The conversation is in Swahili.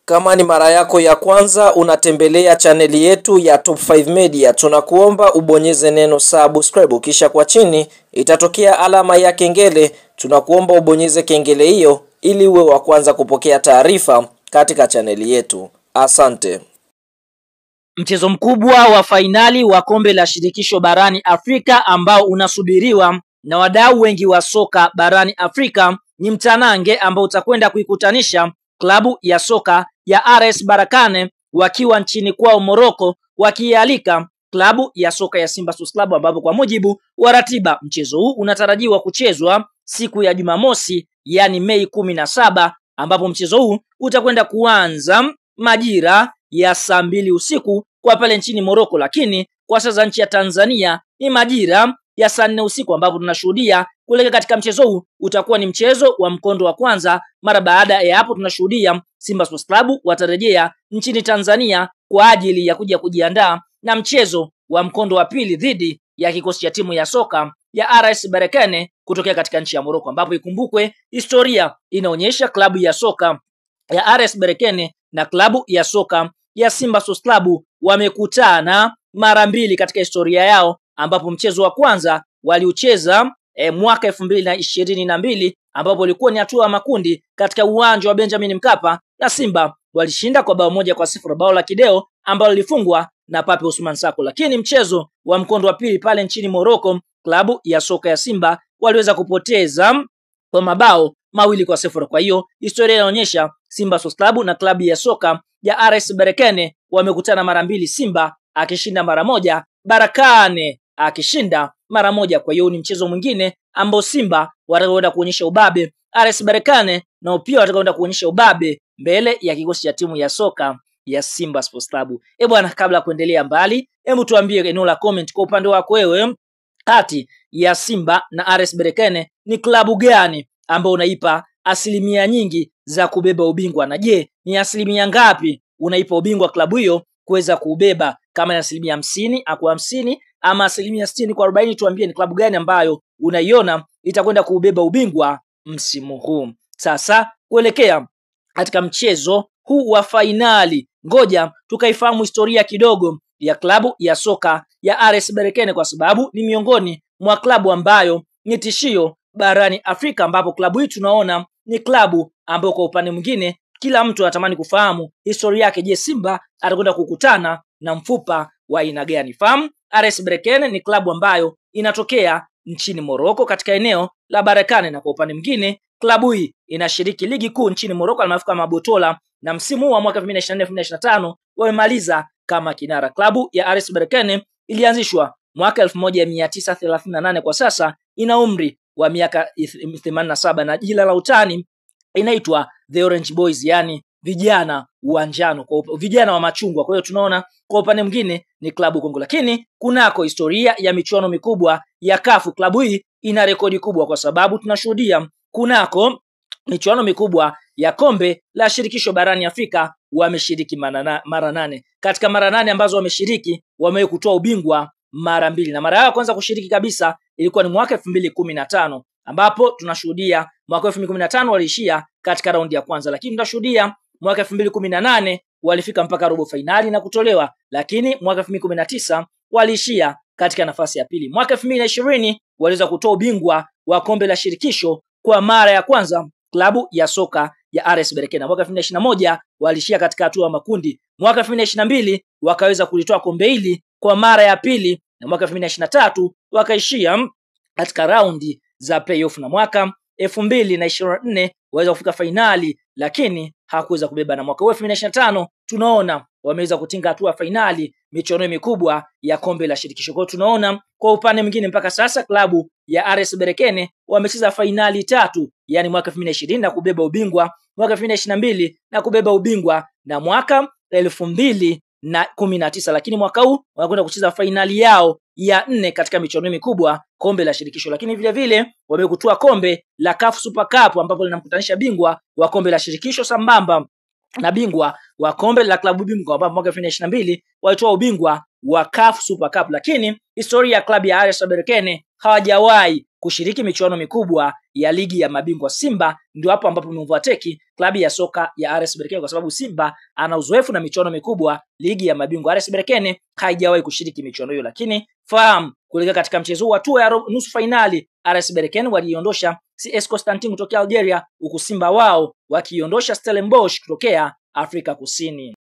Kama ni mara yako ya kwanza unatembelea chaneli yetu ya Top 5 Media, tunakuomba ubonyeze neno subscribe, kisha kwa chini itatokea alama ya kengele. Tunakuomba ubonyeze kengele hiyo ili uwe wa kwanza kupokea taarifa katika chaneli yetu. Asante. Mchezo mkubwa wa fainali wa kombe la shirikisho barani Afrika ambao unasubiriwa na wadau wengi wa soka barani Afrika ni mtanange ambao utakwenda kuikutanisha klabu ya soka ya RS Berkane wakiwa nchini kwao Morocco wakialika klabu ya soka ya Simba Sports Club, ambapo kwa mujibu wa ratiba mchezo huu unatarajiwa kuchezwa siku ya Jumamosi, yani Mei 17, ambapo mchezo huu utakwenda kuanza majira ya saa 2 usiku kwa pale nchini Morocco, lakini kwa sasa nchi ya Tanzania ni majira ya saa 4 usiku, ambapo tunashuhudia kuelekea katika mchezo huu utakuwa ni mchezo wa mkondo wa kwanza. Mara baada ya hapo tunashuhudia Simba Sports Club watarejea nchini Tanzania kwa ajili ya kuja kujiandaa na mchezo wa mkondo wa pili dhidi ya kikosi cha timu ya soka ya RS Berkane kutokea katika nchi ya Morocco, ambapo ikumbukwe historia inaonyesha klabu ya soka ya RS Berkane na klabu ya soka ya Simba Sports Club wamekutana mara 2 katika historia yao, ambapo mchezo wa kwanza waliucheza mwaka 2022 ambapo ulikuwa ni hatua ya makundi katika uwanja wa Benjamin Mkapa, na Simba walishinda kwa bao 1-0, bao la kideo ambalo lilifungwa na Pape Ousmane Sako. Lakini mchezo wa mkondo wa pili pale nchini Morocco, klabu ya soka ya Simba waliweza kupoteza kwa mabao 2-0. Kwa hiyo historia inaonyesha Simba Sports Club na klabu ya soka ya RS Berkane wamekutana mara 2, Simba akishinda mara 1, Berkane akishinda mara 1. Kwa hiyo ni mchezo mwingine ambao Simba watakwenda kuonyesha ubabe, RS Berkane nao pia watakwenda kuonyesha ubabe mbele ya kikosi cha timu ya soka ya Simba Sports Club. Bwana, kabla kuendelea mbali, hebu tuambie eneo la comment kwa upande wako wewe, kati ya Simba na RS Berkane ni klabu gani ambao unaipa asilimia nyingi za kubeba ubingwa, na je, ni asilimia ngapi unaipa ubingwa klabu hiyo kuweza kubeba? Kama ni asilimia 50 kwa 50 ama asilimia 60 kwa 40, tuambie ni klabu gani ambayo unaiona itakwenda kubeba ubingwa msimu huu. Sasa kuelekea katika mchezo huu wa fainali, ngoja tukaifahamu historia kidogo ya klabu ya soka ya RS Berkane, kwa sababu ni miongoni mwa klabu ambayo ni tishio barani Afrika, ambapo klabu hii tunaona ni klabu ambayo kwa upande mwingine kila mtu anatamani kufahamu historia yake. Je, Simba atakwenda kukutana na mfupa wa aina gani? Fahamu RS Berkane ni klabu ambayo inatokea nchini Morocco katika eneo la Berkane, na kwa upande mwingine klabu hii inashiriki ligi kuu nchini Morocco almaarufu kama Botola, na msimu wa mwaka 2024-2025 wamemaliza kama kinara. Klabu ya RS Berkane ilianzishwa mwaka 1938, kwa sasa ina umri wa miaka 87 na jina la utani inaitwa The Orange Boys, yani vijana wa njano, kwa vijana wa machungwa. Kwa hiyo tunaona kwa upande mwingine ni klabu Kongo, lakini kunako historia ya michuano mikubwa ya CAF klabu hii ina rekodi kubwa, kwa sababu tunashuhudia kunako michuano mikubwa ya kombe la shirikisho barani Afrika wameshiriki mara 8. Katika mara 8 ambazo wameshiriki wamewahi kutoa ubingwa mara 2, na mara ya kwanza kushiriki kabisa ilikuwa ni mwaka 2015, ambapo tunashuhudia mwaka 2015 waliishia katika raundi ya kwanza, lakini tunashuhudia mwaka 2018 walifika mpaka robo finali na kutolewa, lakini mwaka 2019 waliishia katika nafasi ya pili. Mwaka 2020 waliweza kutoa ubingwa wa kombe la shirikisho kwa mara ya kwanza klabu ya soka ya RS Berkane. Mwaka 2021 waliishia katika hatua ya makundi. Mwaka 2022 wakaweza kulitoa kombe hili kwa mara ya pili, na mwaka 2023 wakaishia katika raundi za playoff, na mwaka 2024 waweza kufika finali, lakini hakuweza kubeba, na mwaka 2025 tunaona wameweza kutinga hatua finali michuano mikubwa ya kombe la shirikisho. Kwa tunaona kwa upande mwingine mpaka sasa klabu ya RS Berkane wamecheza finali 3, yani mwaka 2020 na kubeba ubingwa, mwaka 2022 na kubeba ubingwa, na mwaka 2019, lakini mwaka huu wanakwenda kucheza finali yao ya 4 katika michuano mikubwa kombe la shirikisho. Lakini vile vile wamekutoa kombe la CAF Super Cup ambapo linamkutanisha bingwa wa kombe la shirikisho sambamba na bingwa wa kombe la klabu bingwa, ambapo mwaka 2022 walitoa ubingwa wa CAF Super Cup. Lakini historia ya klabu ya RS Berkane hawajawahi kushiriki michuano mikubwa ya ligi ya mabingwa. Simba ndio hapo ambapo imeovertake klabu ya soka ya RS Berkane, kwa sababu Simba ana uzoefu na michuano mikubwa ligi ya mabingwa. RS Berkane haijawahi kushiriki michuano hiyo, lakini fahamu kuelekea katika mchezo wa hatua ya nusu finali, RS Berkane waliondosha CS Constantine kutokea Algeria, huku Simba wao wakiondosha Stellenbosch kutokea Afrika Kusini.